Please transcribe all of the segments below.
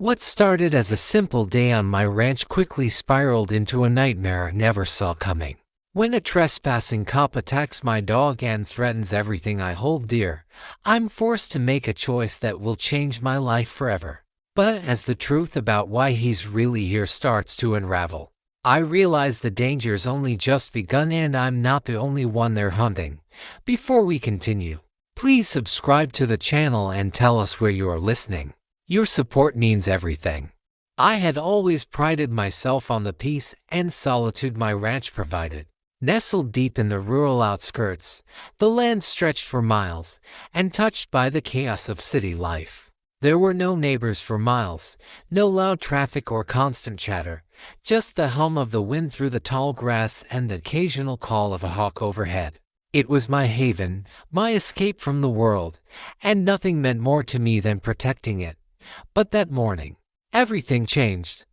What started as a simple day on my ranch quickly spiraled into a nightmare I never saw coming. When a trespassing cop attacks my dog and threatens everything I hold dear, I'm forced to make a choice that will change my life forever. But as the truth about why he's really here starts to unravel, I realize the danger's only just begun and I'm not the only one they're hunting. Before we continue, please subscribe to the channel and tell us where you are listening. Your support means everything. I had always prided myself on the peace and solitude my ranch provided. Nestled deep in the rural outskirts, the land stretched for miles, and touched by the chaos of city life. There were no neighbors for miles, no loud traffic or constant chatter, just the hum of the wind through the tall grass and the occasional call of a hawk overhead. It was my haven, my escape from the world, and nothing meant more to me than protecting it. But that morning, everything changed.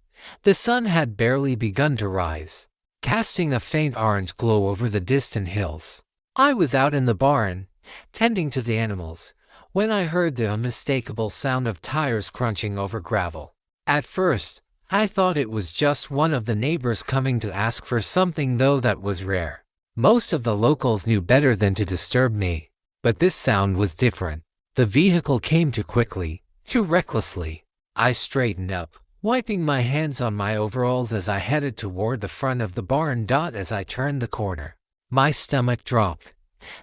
The sun had barely begun to rise, casting a faint orange glow over the distant hills. I was out in the barn, tending to the animals, when I heard the unmistakable sound of tires crunching over gravel. At first, I thought it was just one of the neighbors coming to ask for something, though that was rare. Most of the locals knew better than to disturb me, but this sound was different. The vehicle came too quickly, too recklessly. I straightened up, wiping my hands on my overalls as I headed toward the front of the barn. As I turned the corner, my stomach dropped.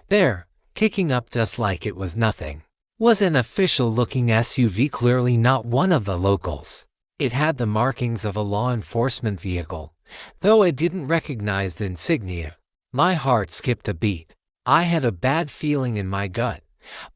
There, kicking up dust like it was nothing, was an official-looking SUV, clearly not one of the locals. It had the markings of a law enforcement vehicle, though I didn't recognize the insignia. My heart skipped a beat. I had a bad feeling in my gut,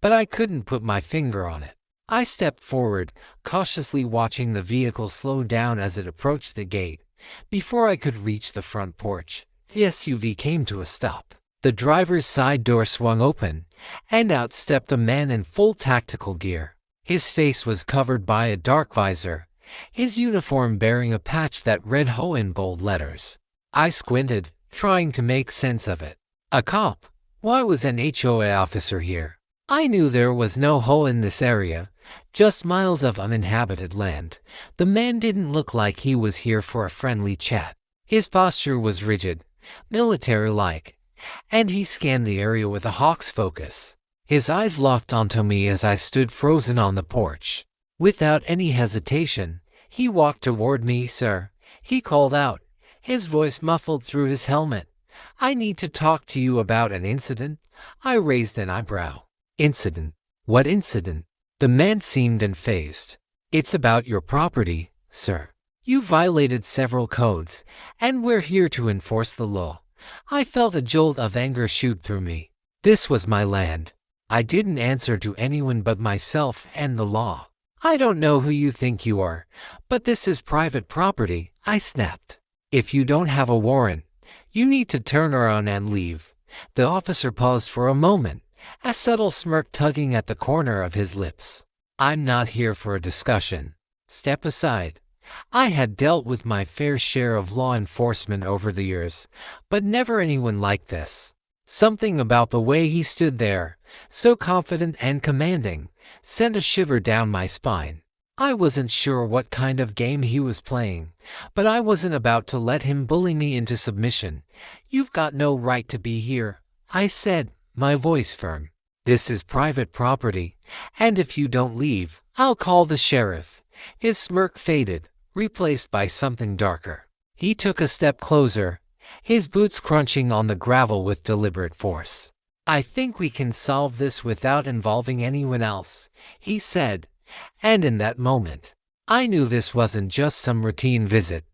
but I couldn't put my finger on it. I stepped forward, cautiously watching the vehicle slow down as it approached the gate. Before I could reach the front porch, the SUV came to a stop. The driver's side door swung open, and out stepped a man in full tactical gear. His face was covered by a dark visor, his uniform bearing a patch that read HOA in bold letters. I squinted, trying to make sense of it. A cop? Why was an HOA officer here? I knew there was no HOA in this area, just miles of uninhabited land. The man didn't look like he was here for a friendly chat. His posture was rigid, military-like, and he scanned the area with a hawk's focus. His eyes locked onto me as I stood frozen on the porch. Without any hesitation, he walked toward me. "Sir," he called out, his voice muffled through his helmet. "I need to talk to you about an incident." I raised an eyebrow. "Incident? What incident?" The man seemed unfazed. "It's about your property, sir. You violated several codes, and we're here to enforce the law." I felt a jolt of anger shoot through me. This was my land. I didn't answer to anyone but myself and the law. "I don't know who you think you are, but this is private property," I snapped. "If you don't have a warrant, you need to turn around and leave." The officer paused for a moment, a subtle smirk tugging at the corner of his lips. "I'm not here for a discussion. Step aside." I had dealt with my fair share of law enforcement over the years, but never anyone like this. Something about the way he stood there, so confident and commanding, sent a shiver down my spine. I wasn't sure what kind of game he was playing, but I wasn't about to let him bully me into submission. "You've got no right to be here," I said, my voice firm. "This is private property, and if you don't leave, I'll call the sheriff." His smirk faded, replaced by something darker. He took a step closer, his boots crunching on the gravel with deliberate force. "I think we can solve this without involving anyone else," he said, and in that moment, I knew this wasn't just some routine visit.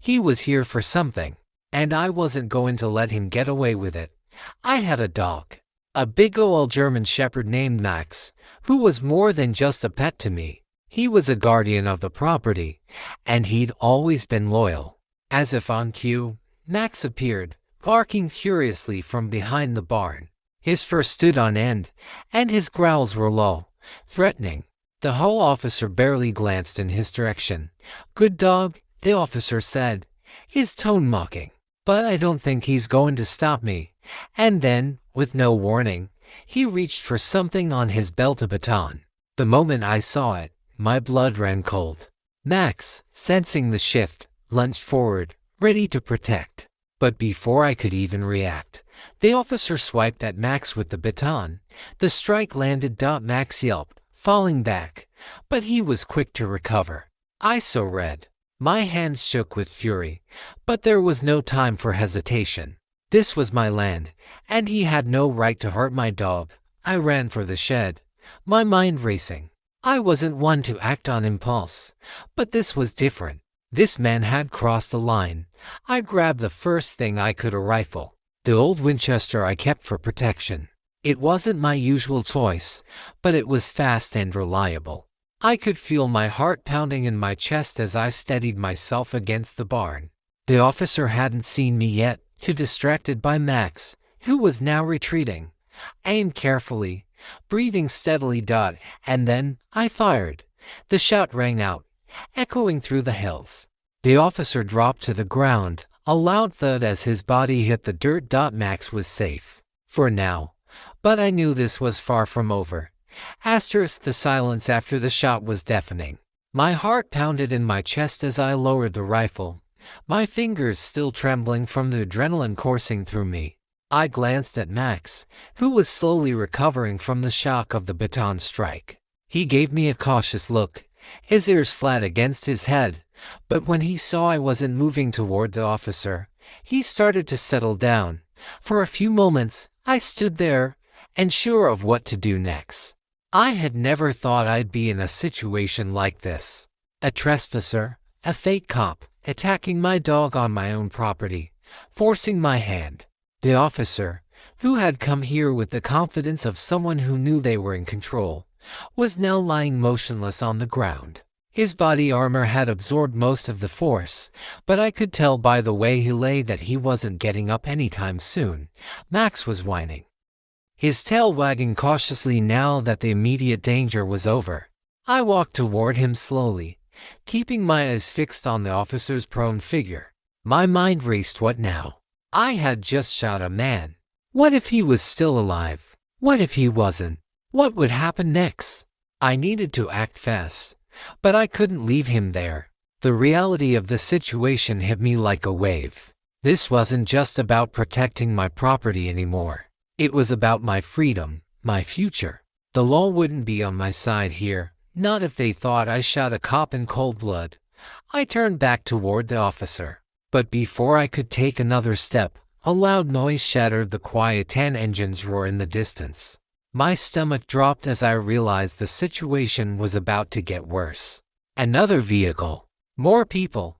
He was here for something, and I wasn't going to let him get away with it. I had a dog. A big old German Shepherd named Max, who was more than just a pet to me. He was a guardian of the property, and he'd always been loyal. As if on cue, Max appeared, barking furiously from behind the barn. His fur stood on end, and his growls were low, threatening. The HOA officer barely glanced in his direction. "Good dog," the officer said, his tone mocking. "But I don't think he's going to stop me." And then, with no warning, he reached for something on his belt, a baton. The moment I saw it, my blood ran cold. Max, sensing the shift, lunged forward, ready to protect. But before I could even react, the officer swiped at Max with the baton. The strike landed. Max yelped, falling back, but he was quick to recover. I saw red. My hands shook with fury, but there was no time for hesitation. This was my land, and he had no right to hurt my dog. I ran for the shed, my mind racing. I wasn't one to act on impulse, but this was different. This man had crossed a line. I grabbed the first thing I could, a rifle, the old Winchester I kept for protection. It wasn't my usual choice, but it was fast and reliable. I could feel my heart pounding in my chest as I steadied myself against the barn. The officer hadn't seen me yet, too distracted by Max, who was now retreating. I aimed carefully, breathing steadily. And then I fired. The shot rang out, echoing through the hills. The officer dropped to the ground, a loud thud as his body hit the dirt. Max was safe, for now, but I knew this was far from over. The silence after the shot was deafening. My heart pounded in my chest as I lowered the rifle, my fingers still trembling from the adrenaline coursing through me. I glanced at Max, who was slowly recovering from the shock of the baton strike. He gave me a cautious look, his ears flat against his head, but when he saw I wasn't moving toward the officer, he started to settle down. For a few moments, I stood there, unsure of what to do next. I had never thought I'd be in a situation like this. A trespasser, a fake cop, attacking my dog on my own property, forcing my hand. The officer, who had come here with the confidence of someone who knew they were in control, was now lying motionless on the ground. His body armor had absorbed most of the force, but I could tell by the way he lay that he wasn't getting up anytime soon. Max was whining, his tail wagging cautiously now that the immediate danger was over. I walked toward him slowly, keeping my eyes fixed on the officer's prone figure. My mind raced. What now? I had just shot a man. What if he was still alive? What if he wasn't? What would happen next? I needed to act fast, but I couldn't leave him there. The reality of the situation hit me like a wave. This wasn't just about protecting my property anymore. It was about my freedom, my future. The law wouldn't be on my side here, not if they thought I shot a cop in cold blood. I turned back toward the officer. But before I could take another step, a loud noise shattered the quiet. 10 engines roar in the distance. My stomach dropped as I realized the situation was about to get worse. Another vehicle. More people.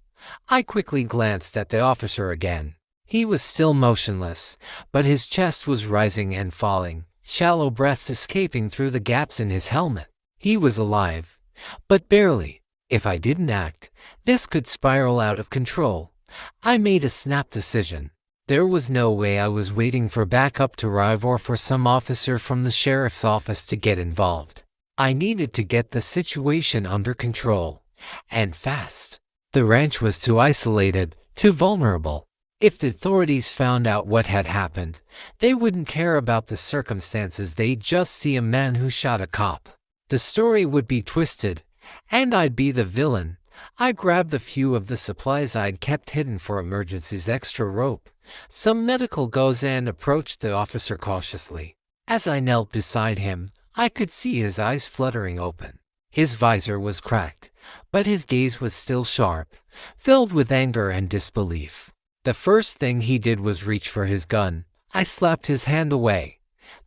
I quickly glanced at the officer again. He was still motionless, but his chest was rising and falling, shallow breaths escaping through the gaps in his helmet. He was alive, but barely. If I didn't act, this could spiral out of control. I made a snap decision. There was no way I was waiting for backup to arrive or for some officer from the sheriff's office to get involved. I needed to get the situation under control, and fast. The ranch was too isolated, too vulnerable. If the authorities found out what had happened, they wouldn't care about the circumstances. They'd just see a man who shot a cop. The story would be twisted, and I'd be the villain. I grabbed a few of the supplies I'd kept hidden for emergencies: extra rope, some medical gauze, and approached the officer cautiously. As I knelt beside him, I could see his eyes fluttering open. His visor was cracked, but his gaze was still sharp, filled with anger and disbelief. The first thing he did was reach for his gun. I slapped his hand away,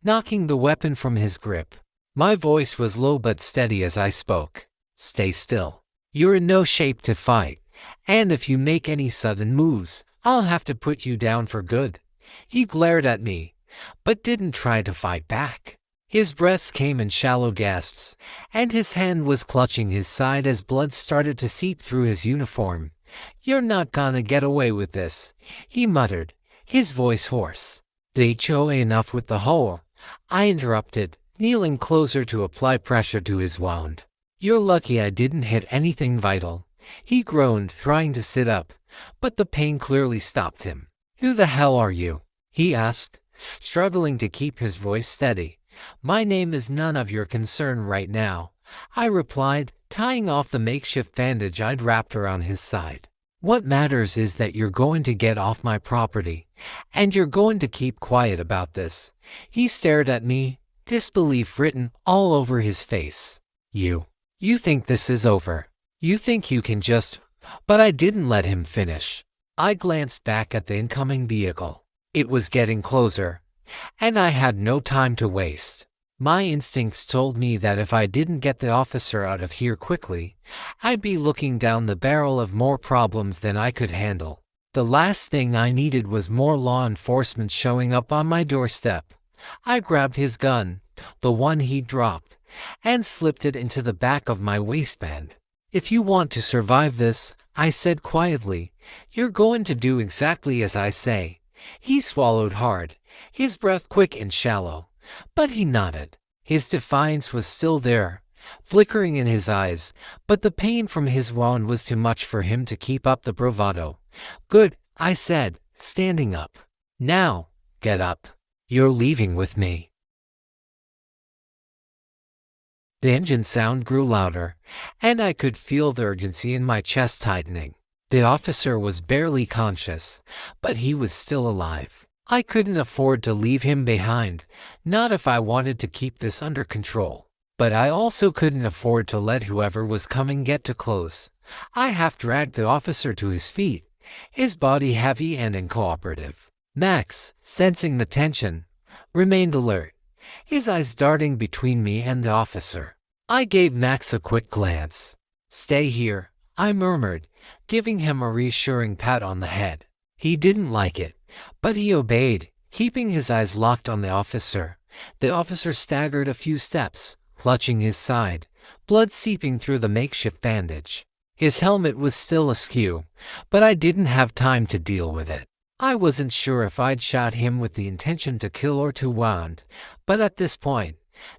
knocking the weapon from his grip. My voice was low but steady as I spoke. "Stay still. You're in no shape to fight, and if you make any sudden moves, I'll have to put you down for good." He glared at me, but didn't try to fight back. His breaths came in shallow gasps, and his hand was clutching his side as blood started to seep through his uniform. "You're not gonna get away with this," he muttered, his voice hoarse. "The HOA, enough with the HOA," I interrupted, kneeling closer to apply pressure to his wound. "You're lucky I didn't hit anything vital." He groaned, trying to sit up, but the pain clearly stopped him. "Who the hell are you?" he asked, struggling to keep his voice steady. "My name is none of your concern right now," I replied, tying off the makeshift bandage I'd wrapped around his side. "What matters is that you're going to get off my property, and you're going to keep quiet about this." He stared at me, disbelief written all over his face. You think this is over. You think you can just..." But I didn't let him finish. I glanced back at the incoming vehicle. It was getting closer, and I had no time to waste. My instincts told me that if I didn't get the officer out of here quickly, I'd be looking down the barrel of more problems than I could handle. The last thing I needed was more law enforcement showing up on my doorstep. I grabbed his gun, the one he dropped, and slipped it into the back of my waistband. "If you want to survive this," I said quietly, "you're going to do exactly as I say." He swallowed hard, his breath quick and shallow, but he nodded. His defiance was still there, flickering in his eyes, but the pain from his wound was too much for him to keep up the bravado. "Good," I said, standing up. "Now, get up. You're leaving with me." The engine sound grew louder, and I could feel the urgency in my chest tightening. The officer was barely conscious, but he was still alive. I couldn't afford to leave him behind, not if I wanted to keep this under control. But I also couldn't afford to let whoever was coming get too close. I half-dragged the officer to his feet, his body heavy and uncooperative. Max, sensing the tension, remained alert, his eyes darting between me and the officer. I gave Max a quick glance. "Stay here," I murmured, giving him a reassuring pat on the head. He didn't like it, but he obeyed, keeping his eyes locked on the officer. The officer staggered a few steps, clutching his side, blood seeping through the makeshift bandage. His helmet was still askew, but I didn't have time to deal with it. I wasn't sure if I'd shot him with the intention to kill or to wound, but at this point,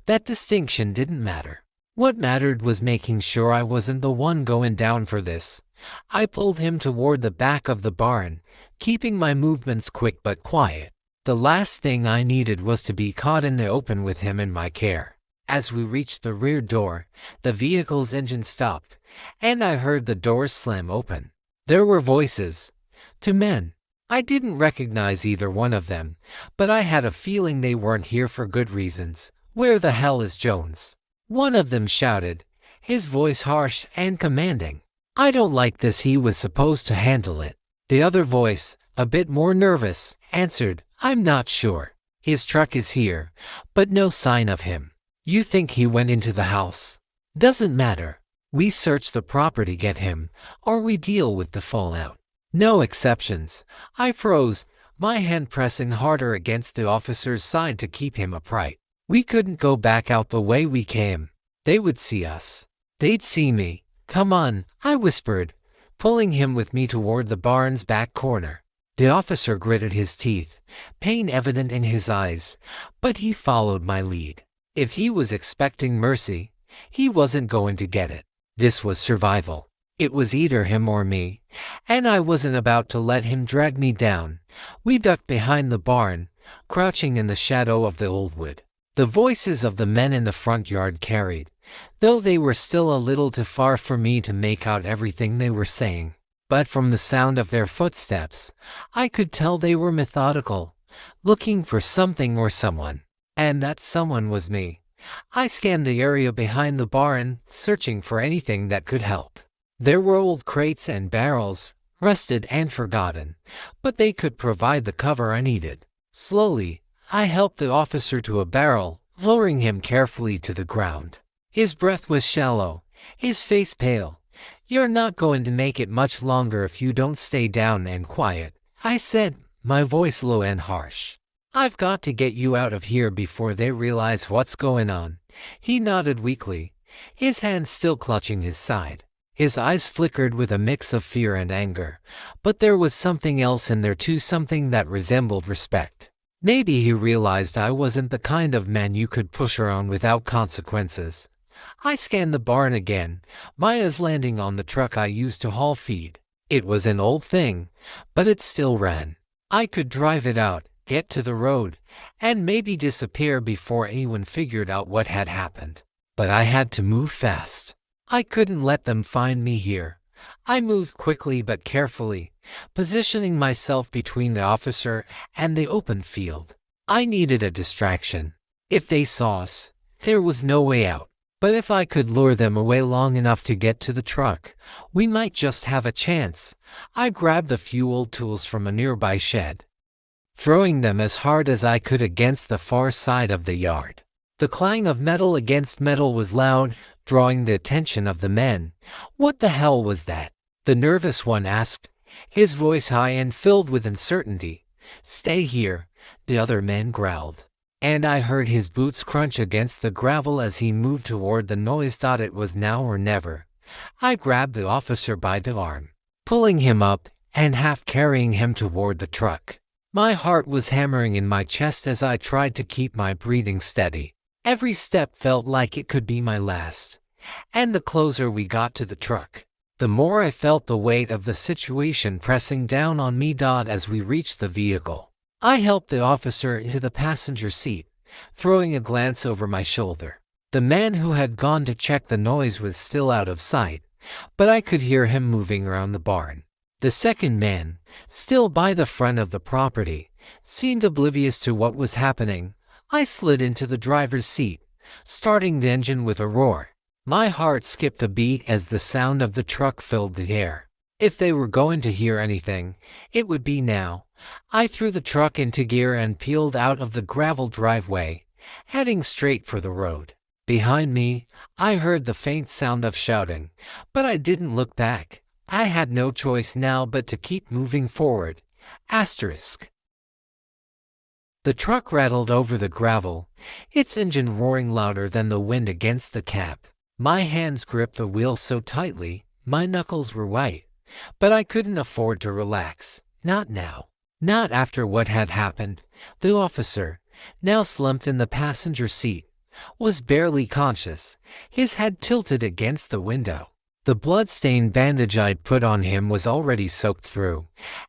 that distinction didn't matter. What mattered was making sure I wasn't the one going down for this. I pulled him toward the back of the barn, keeping my movements quick but quiet. The last thing I needed was to be caught in the open with him in my care. As we reached the rear door, the vehicle's engine stopped, and I heard the doors slam open. There were voices. Two men. I didn't recognize either one of them, but I had a feeling they weren't here for good reasons. "Where the hell is Jones?" one of them shouted, his voice harsh and commanding. "I don't like this." He was supposed to handle it. The other voice, a bit more nervous, answered, "I'm not sure. His truck is here, but no sign of him." "You think he went into the house?" "Doesn't matter. We search the property, get him, or we deal with the fallout. No exceptions." I froze, my hand pressing harder against the officer's side to keep him upright. We couldn't go back out the way we came. They would see us. They'd see me. "Come on," I whispered, pulling him with me toward the barn's back corner. The officer gritted his teeth, pain evident in his eyes, but he followed my lead. If he was expecting mercy, he wasn't going to get it. This was survival. It was either him or me, and I wasn't about to let him drag me down. We ducked behind the barn, crouching in the shadow of the old wood. The voices of the men in the front yard carried, though they were still a little too far for me to make out everything they were saying. But from the sound of their footsteps, I could tell they were methodical, looking for something or someone. And that someone was me. I scanned the area behind the barn, searching for anything that could help. There were old crates and barrels, rusted and forgotten, but they could provide the cover I needed. Slowly, I helped the officer to a barrel, lowering him carefully to the ground. His breath was shallow, his face pale. "You're not going to make it much longer if you don't stay down and quiet," I said, my voice low and harsh. "I've got to get you out of here before they realize what's going on." He nodded weakly, his hand still clutching his side. His eyes flickered with a mix of fear and anger, but there was something else in there too, something that resembled respect. Maybe he realized I wasn't the kind of man you could push around without consequences. I scanned the barn again, my eyes landing on the truck I used to haul feed. It was an old thing, but it still ran. I could drive it out, get to the road, and maybe disappear before anyone figured out what had happened. But I had to move fast. I couldn't let them find me here. I moved quickly but carefully, positioning myself between the officer and the open field. I needed a distraction. If they saw us, there was no way out. But if I could lure them away long enough to get to the truck, we might just have a chance. I grabbed a few old tools from a nearby shed, throwing them as hard as I could against the far side of the yard. The clang of metal against metal was loud, drawing the attention of the men. "What the hell was that?" the nervous one asked, his voice high and filled with uncertainty. "Stay here," the other man growled, and I heard his boots crunch against the gravel as he moved toward the noise. It was now or never. I grabbed the officer by the arm, pulling him up and half carrying him toward the truck. My heart was hammering in my chest as I tried to keep my breathing steady. Every step felt like it could be my last, and the closer we got to the truck, the more I felt the weight of the situation pressing down on me. As we reached the vehicle, I helped the officer into the passenger seat, throwing a glance over my shoulder. The man who had gone to check the noise was still out of sight, but I could hear him moving around the barn. The second man, still by the front of the property, seemed oblivious to what was happening. I slid into the driver's seat, starting the engine with a roar. My heart skipped a beat as the sound of the truck filled the air. If they were going to hear anything, it would be now. I threw the truck into gear and peeled out of the gravel driveway, heading straight for the road. Behind me, I heard the faint sound of shouting, but I didn't look back. I had no choice now but to keep moving forward. The truck rattled over the gravel, its engine roaring louder than the wind against the cab. My hands gripped the wheel so tightly, my knuckles were white, but I couldn't afford to relax. Not now. Not after what had happened. The officer, now slumped in the passenger seat, was barely conscious, his head tilted against the window. The blood-stained bandage I'd put on him was already soaked through,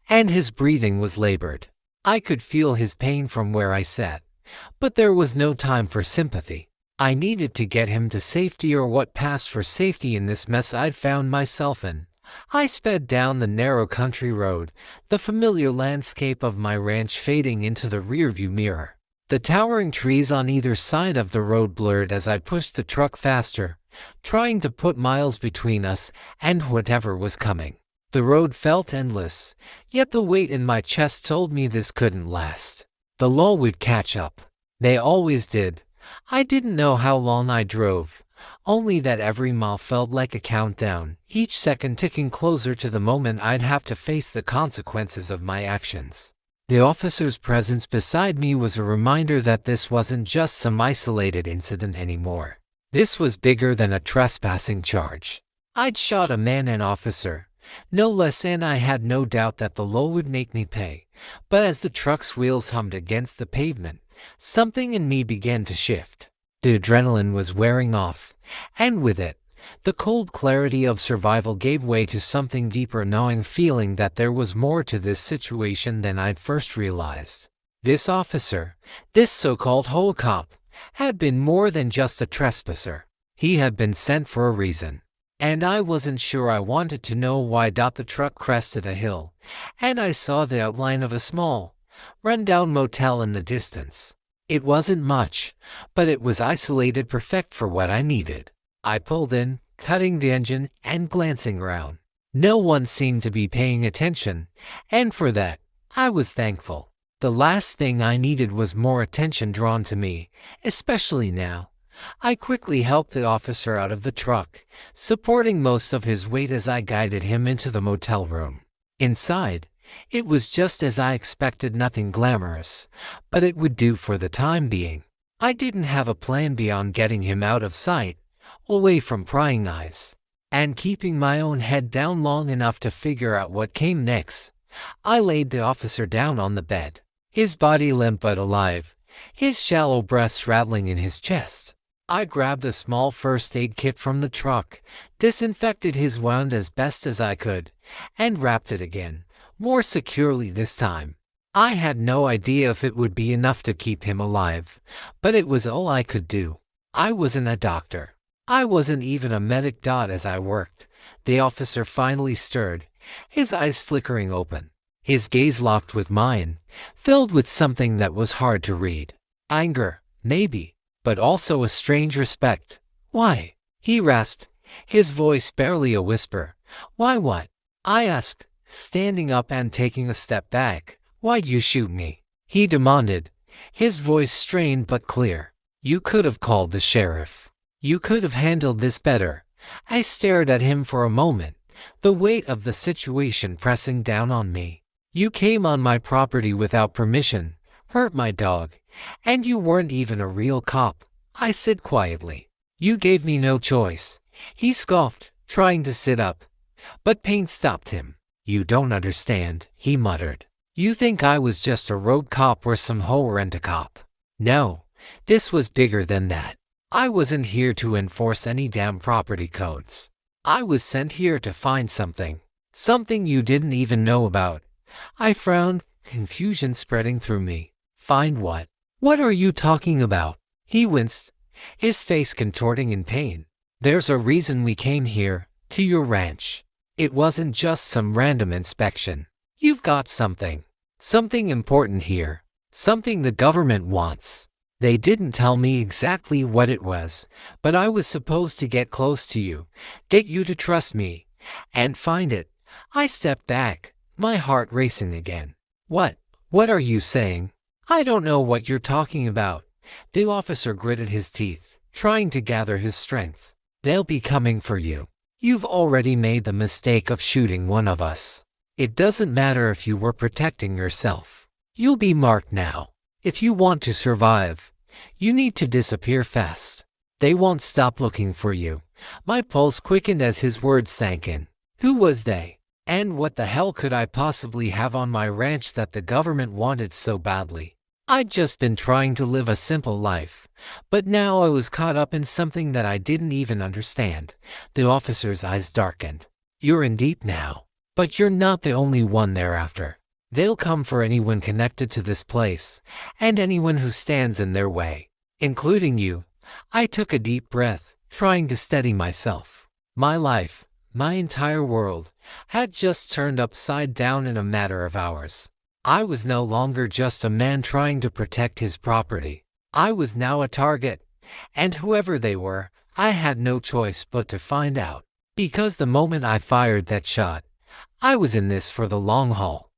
and his breathing was labored. I could feel his pain from where I sat, but there was no time for sympathy. I needed to get him to safety, or what passed for safety in this mess I'd found myself in. I sped down the narrow country road, the familiar landscape of my ranch fading into the rearview mirror. The towering trees on either side of the road blurred as I pushed the truck faster, trying to put miles between us and whatever was coming. The road felt endless, yet the weight in my chest told me this couldn't last. The law would catch up. They always did. I didn't know how long I drove, only that every mile felt like a countdown, each second ticking closer to the moment I'd have to face the consequences of my actions. The officer's presence beside me was a reminder that this wasn't just some isolated incident anymore. This was bigger than a trespassing charge. I'd shot a man and officer, no less, and I had no doubt that the law would make me pay. But as the truck's wheels hummed against the pavement, something in me began to shift. The adrenaline was wearing off, and with it, the cold clarity of survival gave way to something deeper, knowing feeling that there was more to this situation than I'd first realized. This officer, this so-called HOA cop, had been more than just a trespasser. He had been sent for a reason. And I wasn't sure I wanted to know why. The truck crested a hill, and I saw the outline of a small, run-down motel in the distance. It wasn't much, but it was isolated, perfect for what I needed. I pulled in, cutting the engine and glancing around. No one seemed to be paying attention, and for that, I was thankful. The last thing I needed was more attention drawn to me, especially now. I quickly helped the officer out of the truck, supporting most of his weight as I guided him into the motel room. Inside, it was just as I expected, nothing glamorous, but it would do for the time being. I didn't have a plan beyond getting him out of sight, away from prying eyes, and keeping my own head down long enough to figure out what came next. I laid the officer down on the bed, his body limp but alive, his shallow breaths rattling in his chest. I grabbed a small first aid kit from the truck, disinfected his wound as best as I could, and wrapped it again, more securely this time. I had no idea if it would be enough to keep him alive, but it was all I could do. I wasn't a doctor, I wasn't even a medic. As I worked, the officer finally stirred, his eyes flickering open. His gaze locked with mine, filled with something that was hard to read. Anger, maybe, but also a strange respect. Why? He rasped, his voice barely a whisper. Why what? I asked, standing up and taking a step back. Why'd you shoot me? He demanded, his voice strained but clear. You could have called the sheriff. You could have handled this better. I stared at him for a moment, the weight of the situation pressing down on me. You came on my property without permission, hurt my dog, and you weren't even a real cop, I said quietly. You gave me no choice. He scoffed, trying to sit up, but pain stopped him. You don't understand, he muttered. You think I was just a road cop or some HOA rent-a-cop. No, this was bigger than that. I wasn't here to enforce any damn property codes. I was sent here to find something you didn't even know about. I frowned, confusion spreading through me. Find what? What are you talking about? He winced, his face contorting in pain. There's a reason we came here, to your ranch. It wasn't just some random inspection. You've got something important here, something the government wants. They didn't tell me exactly what it was, but I was supposed to get close to you, get you to trust me, and find it. I stepped back, my heart racing again. What are you saying? I don't know what you're talking about. The officer gritted his teeth, trying to gather his strength. They'll be coming for you. You've already made the mistake of shooting one of us. It doesn't matter if you were protecting yourself. You'll be marked now. If you want to survive, you need to disappear fast. They won't stop looking for you. My pulse quickened as his words sank in. Who was they? And what the hell could I possibly have on my ranch that the government wanted so badly? I'd just been trying to live a simple life, but now I was caught up in something that I didn't even understand. The officer's eyes darkened. You're in deep now, but you're not the only one they're after. They'll come for anyone connected to this place, and anyone who stands in their way, including you. I took a deep breath, trying to steady myself. My life, my entire world, had just turned upside down in a matter of hours. I was no longer just a man trying to protect his property. I was now a target, and whoever they were, I had no choice but to find out. Because the moment I fired that shot, I was in this for the long haul.